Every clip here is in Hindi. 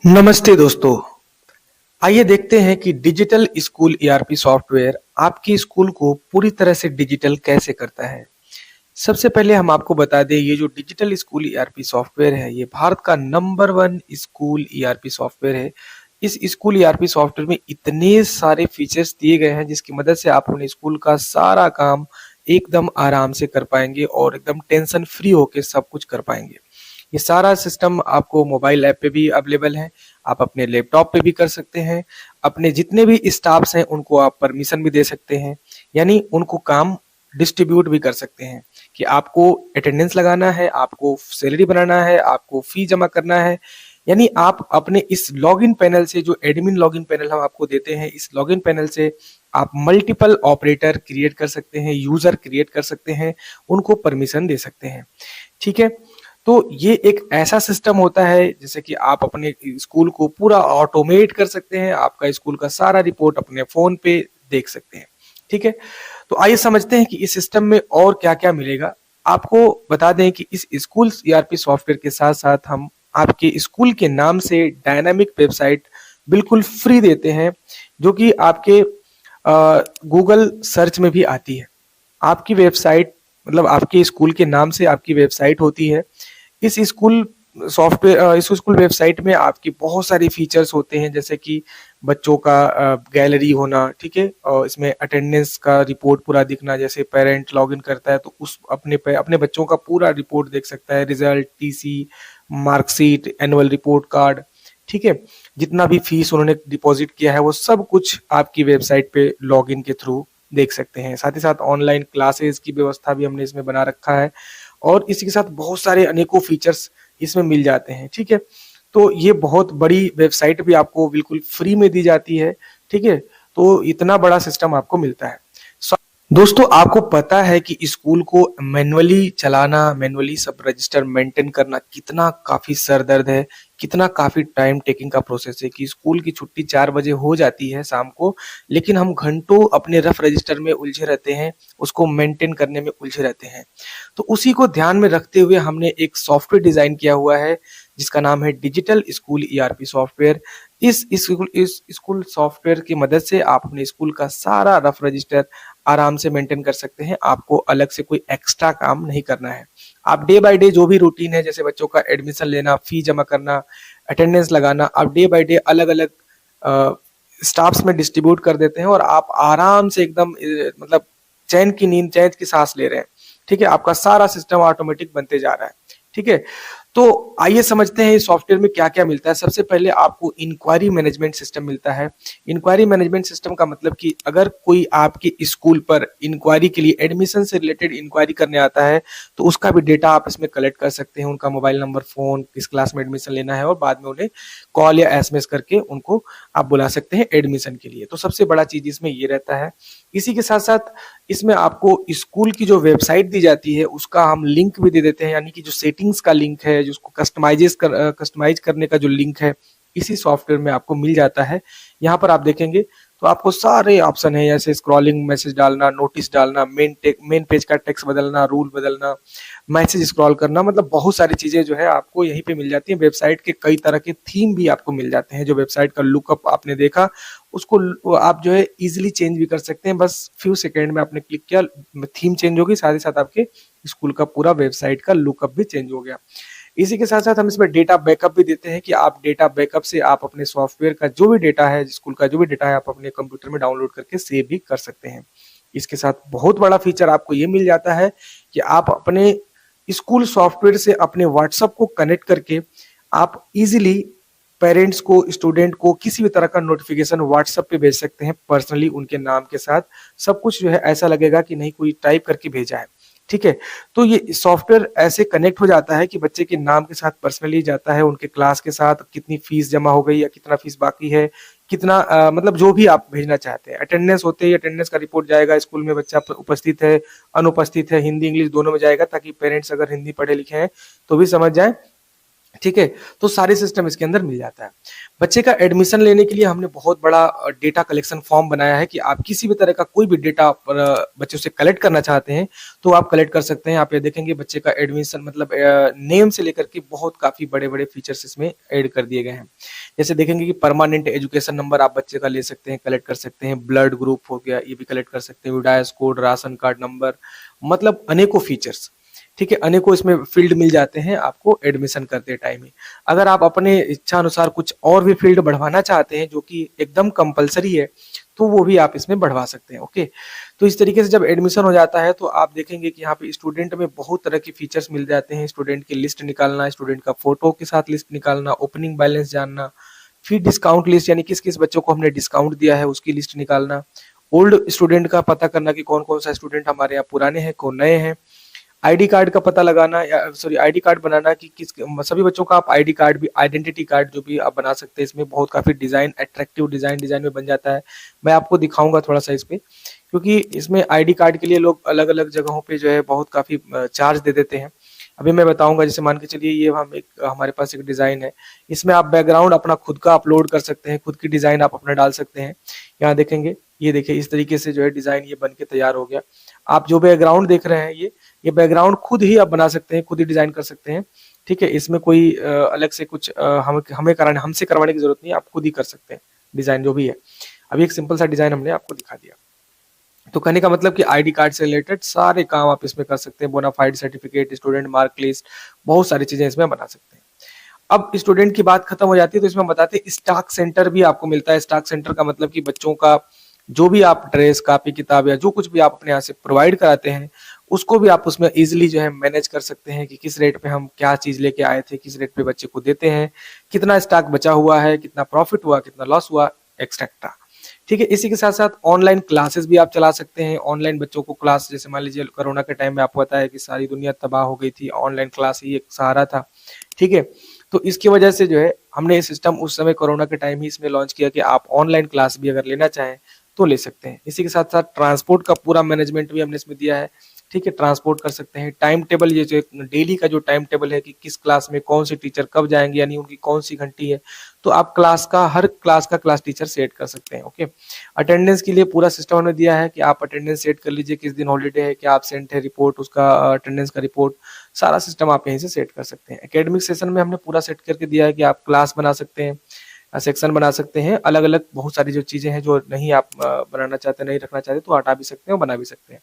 नमस्ते दोस्तों। आइए देखते हैं कि डिजिटल स्कूल ईआरपी सॉफ्टवेयर आपके स्कूल को पूरी तरह से डिजिटल कैसे करता है। सबसे पहले हम आपको बता दें, ये जो डिजिटल स्कूल ईआरपी सॉफ्टवेयर है ये भारत का नंबर 1 स्कूल ईआरपी सॉफ्टवेयर है। इस स्कूल ईआरपी सॉफ्टवेयर में इतने सारे फीचर्स दिए गए हैं जिसकी मदद से आप अपने स्कूल का सारा काम एकदम आराम से कर पाएंगे और एकदम टेंशन फ्री होके सब कुछ कर पाएंगे। ये सारा सिस्टम आपको मोबाइल ऐप पे भी अवेलेबल है, आप अपने लैपटॉप पे भी कर सकते हैं, अपने जितने भी स्टाफ्स हैं उनको आप परमिशन भी दे सकते हैं, यानी उनको काम डिस्ट्रीब्यूट भी कर सकते हैं कि आपको अटेंडेंस लगाना है, आपको सैलरी बनाना है, आपको फी जमा करना है। यानी आप अपने इस लॉगिन पैनल से, जो एडमिन लॉगिन पैनल हम आपको देते हैं, इस लॉगिन पैनल से आप मल्टीपल ऑपरेटर क्रिएट कर सकते हैं, यूजर क्रिएट कर सकते हैं, उनको परमिशन दे सकते हैं। ठीक है, तो ये एक ऐसा सिस्टम होता है जैसे कि आप अपने स्कूल को पूरा ऑटोमेट कर सकते हैं, आपका स्कूल का सारा रिपोर्ट अपने फोन पे देख सकते हैं। ठीक है, तो आइए समझते हैं कि इस सिस्टम में और क्या क्या मिलेगा। आपको बता दें कि इस स्कूल ईआरपी सॉफ्टवेयर के साथ साथ हम आपके स्कूल के नाम से डायनामिक वेबसाइट बिल्कुल फ्री देते हैं, जो कि आपके गूगल सर्च में भी आती है। आपकी वेबसाइट, मतलब आपके स्कूल के नाम से आपकी वेबसाइट होती है। इस स्कूल सॉफ्टवेयर, इस स्कूल वेबसाइट में आपकी बहुत सारी फीचर्स होते हैं, जैसे कि बच्चों का गैलरी होना। ठीक है, और इसमें अटेंडेंस का रिपोर्ट पूरा दिखना, जैसे पेरेंट लॉगिन करता है तो उस अपने बच्चों का पूरा रिपोर्ट देख सकता है, result, TC, marksheet, annual report card. ठीक है, जितना भी फीस उन्होंने डिपॉजिट किया है वो सब कुछ आपकी वेबसाइट पे लॉगिन के थ्रू देख सकते हैं। साथ ही साथ ऑनलाइन क्लासेस की व्यवस्था भी हमने इसमें बना रखा है और इसी के साथ बहुत सारे अनेकों फीचर्स इसमें मिल जाते हैं। ठीक है, तो ये बहुत बड़ी वेबसाइट भी आपको बिल्कुल फ्री में दी जाती है। ठीक है, तो इतना बड़ा सिस्टम आपको मिलता है। दोस्तों, आपको पता है कि स्कूल को मैनुअली चलाना, मैनुअली सब रजिस्टर मेंटेन करना कितना काफी सरदर्द है, कितना काफी टाइम टेकिंग का प्रोसेस है। कि स्कूल की छुट्टी 4 बजे हो जाती है शाम को, लेकिन हम घंटों अपने रफ रजिस्टर में उलझे रहते हैं, उसको मेंटेन करने में उलझे रहते हैं। तो उसी को ध्यान में रखते हुए हमने एक सॉफ्टवेयर डिजाइन किया हुआ है जिसका नाम है डिजिटल स्कूल ईआरपी सॉफ्टवेयर। इस स्कूल सॉफ्टवेयर की मदद से आप अपने स्कूल का सारा रफ रजिस्टर आराम से मेंटेन कर सकते हैं। आपको अलग से कोई एक्स्ट्रा काम नहीं करना है। आप डे बाय डे जो भी रूटीन है, जैसे बच्चों का एडमिशन लेना, फी जमा करना, अटेंडेंस लगाना, आप डे बाय डे अलग अलग स्टाफ्स में डिस्ट्रीब्यूट कर देते हैं और आप आराम से एकदम मतलब चैन की नींद, चैन की सांस ले रहे हैं। ठीक है, आपका सारा सिस्टम ऑटोमेटिक बनते जा रहा है। ठीक है, तो आइए समझते हैं इस सॉफ्टवेयर में क्या क्या मिलता है। सबसे पहले आपको इंक्वायरी मैनेजमेंट सिस्टम मिलता है। इंक्वायरी मैनेजमेंट सिस्टम का मतलब कि अगर कोई आपके स्कूल पर इंक्वायरी के लिए, एडमिशन से रिलेटेड इंक्वायरी करने आता है, तो उसका भी डेटा आप इसमें कलेक्ट कर सकते हैं। उनका मोबाइल नंबर, फोन, किस क्लास में एडमिशन लेना है, और बाद में उन्हें कॉल या एसएमएस करके उनको आप बुला सकते हैं एडमिशन के लिए। तो सबसे बड़ा चीज इसमें ये रहता है। इसी के साथ साथ इसमें आपको स्कूल की जो वेबसाइट दी जाती है उसका हम लिंक भी दे देते हैं, यानी कि जो सेटिंग्स का लिंक है, जिसको कस्टमाइज करने का जो लिंक है, इसी सॉफ्टवेयर में आपको मिल जाता है। यहाँ पर आप देखेंगे तो आपको सारे ऑप्शन है, जैसे स्क्रॉलिंग, मैसेज डालना, नोटिस डालना, मेन पेज का टेक्स्ट बदलना, रूल बदलना, मैसेज स्क्रॉल करना, मतलब बहुत सारी चीजें जो है आपको यहीं पे मिल जाती है। वेबसाइट के कई तरह के थीम भी आपको मिल जाते हैं। जो वेबसाइट का लुकअप आपने देखा, उसको आप जो है इजीली चेंज भी कर सकते हैं। बस फ्यू सेकेंड में आपने क्लिक किया, थीम चेंज होगी, साथ ही साथ आपके स्कूल का पूरा वेबसाइट का लुकअप भी चेंज हो गया। इसी के साथ साथ हम इसमें डेटा बैकअप भी देते हैं कि आप डेटा बैकअप से आप अपने सॉफ्टवेयर का जो भी डेटा है, स्कूल का जो भी डेटा है, आप अपने कंप्यूटर में डाउनलोड करके सेव भी कर सकते हैं। इसके साथ बहुत बड़ा फीचर आपको ये मिल जाता है कि आप अपने स्कूल सॉफ्टवेयर से अपने व्हाट्सएप को कनेक्ट करके आप इजीली पेरेंट्स को, स्टूडेंट को किसी भी तरह का नोटिफिकेशन व्हाट्सएप पे भेज सकते हैं, पर्सनली उनके नाम के साथ। सब कुछ जो है ऐसा लगेगा कि नहीं कोई टाइप करके भेजा है। ठीक है, तो ये सॉफ्टवेयर ऐसे कनेक्ट हो जाता है कि बच्चे के नाम के साथ पर्सनली जाता है, उनके क्लास के साथ कितनी फीस जमा हो गई या कितना फीस बाकी है, कितना मतलब जो भी आप भेजना चाहते हैं। अटेंडेंस होते ही अटेंडेंस का रिपोर्ट जाएगा, स्कूल में बच्चा उपस्थित है, अनुपस्थित है, हिंदी इंग्लिश दोनों में जाएगा, ताकि पेरेंट्स अगर हिंदी पढ़े लिखे हैं तो भी समझ जाए। ठीक है, तो सारे सिस्टम इसके अंदर मिल जाता है। बच्चे का एडमिशन लेने के लिए हमने बहुत बड़ा डेटा कलेक्शन फॉर्म बनाया है कि आप किसी भी तरह का कोई भी डेटा बच्चों से कलेक्ट करना चाहते हैं तो आप कलेक्ट कर सकते हैं। आप ये देखेंगे बच्चे का एडमिशन, मतलब नेम से लेकर के बहुत काफी बड़े बड़े फीचर्स इसमें ऐड कर दिए गए हैं। जैसे देखेंगे कि परमानेंट एजुकेशन नंबर आप बच्चे का ले सकते हैं, कलेक्ट कर सकते हैं, ब्लड ग्रुप हो गया ये भी कलेक्ट कर सकते हैं, विडायस कोड, राशन कार्ड नंबर, मतलब अनेकों फीचर्स। ठीक है, अनेकों इसमें फील्ड मिल जाते हैं आपको एडमिशन करते टाइम ही। अगर आप अपने इच्छा अनुसार कुछ और भी फील्ड बढ़वाना चाहते हैं जो कि एकदम कंपलसरी है, तो वो भी आप इसमें बढ़वा सकते हैं। ओके, तो इस तरीके से जब एडमिशन हो जाता है तो आप देखेंगे कि यहाँ पे स्टूडेंट में बहुत तरह के फीचर्स मिल जाते हैं। स्टूडेंट की लिस्ट निकालना, स्टूडेंट का फोटो के साथ लिस्ट निकालना, ओपनिंग बैलेंस जानना, फिर डिस्काउंट लिस्ट यानी किस किस बच्चों को हमने डिस्काउंट दिया है उसकी लिस्ट निकालना, ओल्ड स्टूडेंट का पता करना कि कौन कौन सा स्टूडेंट हमारे यहाँ पुराने हैं कौन नए हैं, आईडी कार्ड का पता लगाना या सॉरी आईडी कार्ड बनाना कि किस सभी बच्चों का आप आईडी कार्ड भी आइडेंटिटी कार्ड जो भी आप बना सकते हैं। इसमें बहुत काफी डिजाइन अट्रैक्टिव डिजाइन में बन जाता है। मैं आपको दिखाऊंगा थोड़ा सा इस पे, क्योंकि इसमें आईडी कार्ड के लिए लोग अलग अलग जगहों पे जो है बहुत काफी चार्ज दे देते हैं। अभी मैं बताऊंगा, जैसे मान के चलिए ये हम एक हमारे पास एक डिजाइन है, इसमें आप बैकग्राउंड अपना खुद का अपलोड कर सकते हैं, खुद की डिजाइन आप अपना डाल सकते हैं। यहाँ देखेंगे, ये देखिए इस तरीके से जो है डिजाइन ये बन के तैयार हो गया। आप जो बैकग्राउंड देख रहे हैं ये बैकग्राउंड खुद ही आप बना सकते हैं, खुद ही डिजाइन कर सकते हैं। ठीक है, इसमें कोई अलग से कुछ हमसे करवाने की जरूरत नहीं है, आप खुद ही कर सकते हैं डिजाइन जो भी है। अभी एक सिंपल सा डिजाइन हमने आपको दिखा दिया। तो कहने का मतलब कि आईडी कार्ड से रिलेटेड सारे काम आप इसमें कर सकते हैं, bonafide certificate, student mark list, बहुत सारी चीजें इसमें बना सकते हैं। अब स्टूडेंट की बात खत्म हो जाती है तो इसमें हम बताते हैं स्टॉक सेंटर भी आपको मिलता है। स्टॉक सेंटर का मतलब कि बच्चों का जो भी आप ड्रेस, कॉपी, किताब या जो कुछ भी आप अपने यहाँ से प्रोवाइड कराते हैं उसको भी आप उसमें इजिली जो है मैनेज कर सकते हैं कि किस रेट पे हम क्या चीज लेके आए थे, किस रेट पे बच्चे को देते हैं, कितना स्टॉक बचा हुआ है, कितना प्रॉफिट हुआ, कितना लॉस हुआ, एक्सेट्रा। ठीक है, इसी के साथ साथ ऑनलाइन क्लासेस भी आप चला सकते हैं। ऑनलाइन बच्चों को क्लास, जैसे मान लीजिए कोरोना के टाइम में आपको पता है कि सारी दुनिया तबाह हो गई थी, ऑनलाइन क्लास ही एक सहारा था। ठीक है, तो इसकी वजह से जो है हमने ये सिस्टम उस समय कोरोना के टाइम ही इसमें लॉन्च किया कि आप ऑनलाइन क्लास भी अगर लेना चाहें तो ले सकते हैं। इसी के साथ साथ ट्रांसपोर्ट का पूरा मैनेजमेंट भी हमने इसमें दिया है। ठीक है, ट्रांसपोर्ट कर सकते हैं। टाइम टेबल, ये जो डेली का जो टाइम टेबल है कि किस क्लास में कौन से टीचर कब जाएंगे यानी उनकी कौन सी घंटी है, तो आप हर क्लास का क्लास टीचर सेट कर सकते हैं। ओके, अटेंडेंस के लिए पूरा सिस्टम हमने दिया है कि आप अटेंडेंस सेट कर लीजिए, किस दिन हॉलीडे है, क्या एब्सेंट है, रिपोर्ट उसका, अटेंडेंस का रिपोर्ट, सारा सिस्टम आप यहीं से सेट कर सकते हैं। एकेडमिक सेशन में हमने पूरा सेट करके दिया है कि आप क्लास बना सकते हैं, सेक्शन बना सकते हैं, अलग अलग बहुत सारी जो चीजें हैं जो नहीं आप बनाना चाहते, नहीं रखना चाहते, तो हटा भी सकते हैं और बना भी सकते हैं।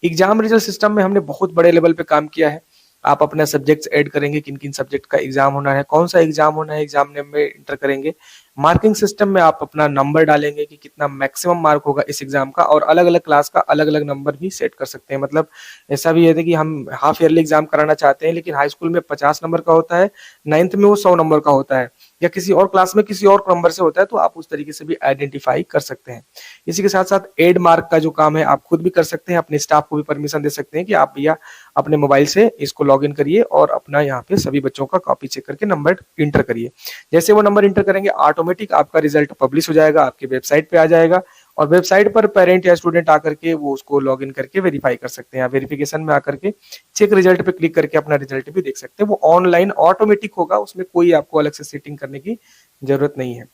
एग्जाम रिजल्ट सिस्टम में हमने बहुत बड़े लेवल पे काम किया है। आप अपना सब्जेक्ट्स ऐड करेंगे, किन किन सब्जेक्ट का एग्जाम होना है, कौन सा एग्जाम होना है, एग्जाम नेम में इंटर करेंगे। मार्किंग सिस्टम में आप अपना नंबर डालेंगे कि कितना मैक्सिमम मार्क होगा इस एग्जाम का, और अलग अलग क्लास का अलग अलग नंबर भी सेट कर सकते हैं। मतलब ऐसा भी है कि हम हाफ ईयरली एग्जाम कराना चाहते हैं लेकिन हाई स्कूल में 50 नंबर का होता है, 9th में वो 100 नंबर का होता है, या किसी और क्लास में किसी और नंबर से होता है, तो आप उस तरीके से भी आइडेंटिफाई कर सकते हैं। इसी के साथ साथ एड मार्क का जो काम है आप खुद भी कर सकते हैं, अपने स्टाफ को भी परमिशन दे सकते हैं कि आप भैया अपने मोबाइल से इसको लॉग इन करिए और अपना यहाँ पे सभी बच्चों का कॉपी चेक करके नंबर इंटर करिए। जैसे वो नंबर इंटर करेंगे ऑटोमेटिक आपका रिजल्ट पब्लिश हो जाएगा, आपके वेबसाइट पे आ जाएगा, और वेबसाइट पर पेरेंट या स्टूडेंट आकर के वो उसको लॉग इन करके वेरीफाई कर सकते हैं। वेरिफिकेशन में आकर के चेक रिजल्ट पे क्लिक करके अपना रिजल्ट भी देख सकते हैं। वो ऑनलाइन ऑटोमेटिक होगा, उसमें कोई आपको अलग से सेटिंग करने की जरूरत नहीं है।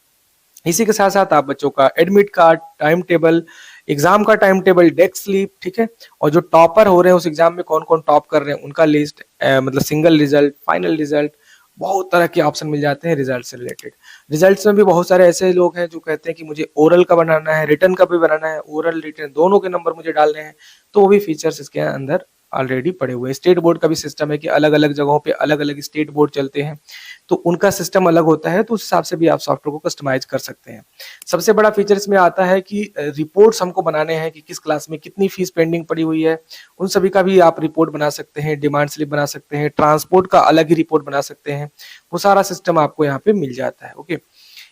इसी के साथ साथ आप बच्चों का admit card, time table, exam का टाइम टेबल, डेस्क स्लिप, ठीक है, और जो टॉपर हो रहे हैं उस एग्जाम में कौन कौन टॉप कर रहे हैं उनका लिस्ट, मतलब सिंगल रिजल्ट, फाइनल रिजल्ट, बहुत तरह के ऑप्शन मिल जाते हैं रिजल्ट से रिलेटेड। रिजल्ट्स में भी बहुत सारे ऐसे लोग हैं जो कहते हैं कि मुझे ओरल का बनाना है, रिटर्न का भी बनाना है, ओरल रिटर्न दोनों के नंबर मुझे डालने हैं, तो वो भी फीचर्स इसके अंदर ऑलरेडी पड़े हुए हैं। स्टेट बोर्ड का भी सिस्टम है कि अलग अलग जगहों पे अलग अलग स्टेट बोर्ड चलते हैं, तो उनका सिस्टम अलग होता है, तो उस हिसाब से भी आप सॉफ्टवेयर को कस्टमाइज कर सकते हैं। सबसे बड़ा फीचर इसमें आता है कि रिपोर्ट्स हमको बनाने हैं कि किस क्लास में कितनी फीस पेंडिंग पड़ी हुई है, उन सभी का भी आप रिपोर्ट बना सकते हैं, डिमांड स्लिप बना सकते हैं, ट्रांसपोर्ट का अलग ही रिपोर्ट बना सकते हैं, वो सारा सिस्टम आपको यहाँ पे मिल जाता है। ओके,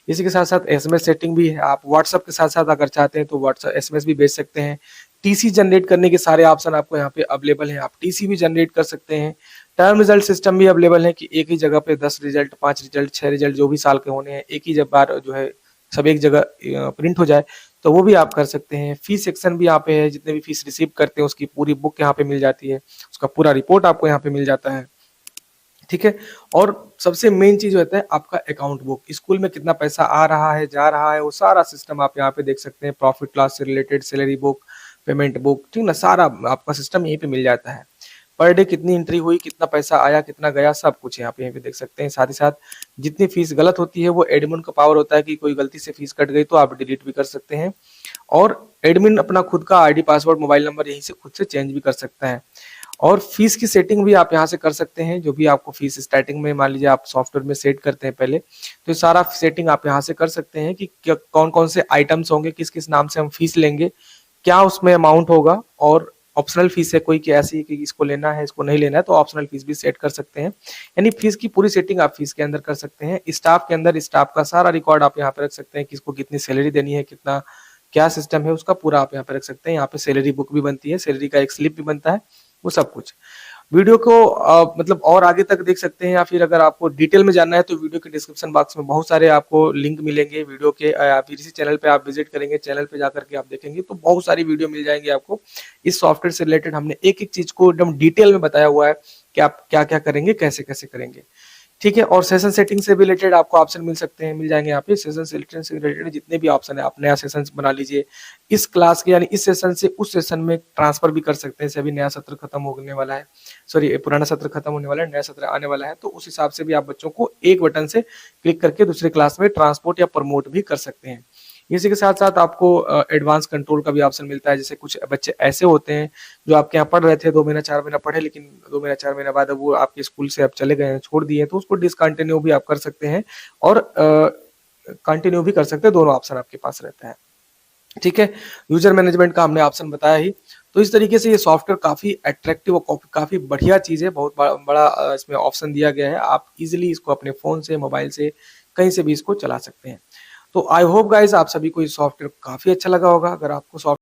इसी के साथ साथ एसएमएस सेटिंग भी है। आप व्हाट्सएप के साथ साथ अगर चाहते हैं तो व्हाट्सएप एसएमएस भी भेज सकते हैं। टीसी जनरेट करने के सारे ऑप्शन आपको यहाँ पे अवेलेबल हैं, आप टीसी भी जनरेट कर सकते हैं। टर्म रिजल्ट सिस्टम भी अवेलेबल है कि एक ही जगह पे 10 रिजल्ट, 5 रिजल्ट, 6 रिजल्ट जो भी साल के होने हैं एक ही बार जो है सब एक जगह प्रिंट हो जाए, तो वो भी आप कर सकते हैं। फीस सेक्शन भी यहाँ पे है, जितने भी फीस रिसीव करते हैं उसकी पूरी बुक यहाँ पे मिल जाती है, उसका पूरा रिपोर्ट आपको यहाँ पे मिल जाता है। ठीक है, और सबसे मेन चीज होता है आपका अकाउंट बुक, स्कूल में कितना पैसा आ रहा है, जा रहा है, वो सारा सिस्टम आप यहाँ पे देख सकते हैं। प्रॉफिट लॉस से related, salary book, payment book, ठीक ना, सारा आपका सिस्टम यहीं पे मिल जाता है। पर डे कितनी एंट्री हुई, कितना पैसा आया, कितना गया, सब कुछ यहाँ पे देख सकते हैं। साथ ही साथ जितनी फीस गलत होती है वो एडमिन का पावर होता है कि कोई गलती से फीस कट गई तो आप डिलीट भी कर सकते हैं, और एडमिन अपना खुद का आईडी पासवर्ड मोबाइल नंबर यहीं से खुद से चेंज भी कर सकता है। और फीस की सेटिंग भी आप यहाँ से कर सकते हैं, जो भी आपको फीस स्टार्टिंग में मान लीजिए आप सॉफ्टवेयर में सेट करते हैं पहले, तो ये सारा सेटिंग आप यहाँ से कर सकते हैं कि कौन कौन से आइटम्स होंगे, किस किस नाम से हम फीस लेंगे, क्या उसमें अमाउंट होगा, और ऑप्शनल फीस है कोई कि ऐसी कि इसको लेना है इसको नहीं लेना है तो ऑप्शनल फीस भी सेट कर सकते हैं। यानी फीस की पूरी सेटिंग आप फीस के अंदर कर सकते हैं। स्टाफ के अंदर स्टाफ का सारा रिकॉर्ड आप यहाँ पे रख सकते हैं, किसको कितनी सैलरी देनी है, कितना क्या सिस्टम है उसका पूरा आप यहाँ पे रख सकते हैं। यहाँ पे सैलरी बुक भी बनती है, सैलरी का एक स्लिप भी बनता है, वो सब कुछ। वीडियो को मतलब और आगे तक देख सकते हैं, या फिर अगर आपको डिटेल में जानना है तो वीडियो के डिस्क्रिप्शन बॉक्स में बहुत सारे आपको लिंक मिलेंगे वीडियो के, या फिर इसी चैनल पे आप विजिट करेंगे, चैनल पे जाकर के आप देखेंगे तो बहुत सारी वीडियो मिल जाएंगी आपको। इस सॉफ्टवेयर से रिलेटेड हमने एक एक चीज को एकदम डिटेल में बताया हुआ है कि आप क्या क्या करेंगे, कैसे कैसे करेंगे, ठीक है। और सेशन सेटिंग से रिलेटेड आपको ऑप्शन मिल सकते हैं, मिल जाएंगे यहाँ पे। सेशन सेटिंग से रिलेटेड जितने भी ऑप्शन है, आप नया सेशन बना लीजिए इस क्लास के, यानी इस सेशन से उस सेशन में ट्रांसफर भी कर सकते हैं। अभी नया सत्र खत्म होने वाला है, सॉरी पुराना सत्र खत्म होने वाला है, नया सत्र आने वाला है, तो उस हिसाब से भी आप बच्चों को एक बटन से क्लिक करके दूसरे क्लास में ट्रांसपोर्ट या प्रमोट भी कर सकते हैं। इसी के साथ साथ आपको एडवांस कंट्रोल का भी ऑप्शन मिलता है। जैसे कुछ बच्चे ऐसे होते हैं जो आपके यहाँ पढ़ रहे थे, 2 महीना 4 महीना पढ़े, लेकिन 2 महीना 4 महीना बाद अब वो आपके स्कूल से अब चले गए हैं, छोड़ दिए, तो उसको डिसकंटिन्यू भी आप कर सकते हैं और कंटिन्यू भी कर सकते हैं, दोनों ऑप्शन आपके पास रहता है, ठीक है। यूजर मैनेजमेंट का हमने ऑप्शन बताया ही। तो इस तरीके से ये सॉफ्टवेयर काफी अट्रैक्टिव और काफी बढ़िया चीज है, बहुत बड़ा इसमें ऑप्शन दिया गया है। आप इजिली इसको अपने फोन से, मोबाइल से, कहीं से भी इसको चला सकते हैं। तो आई होप गाइस आप सभी को ये सॉफ्टवेयर काफी अच्छा लगा होगा। अगर आपको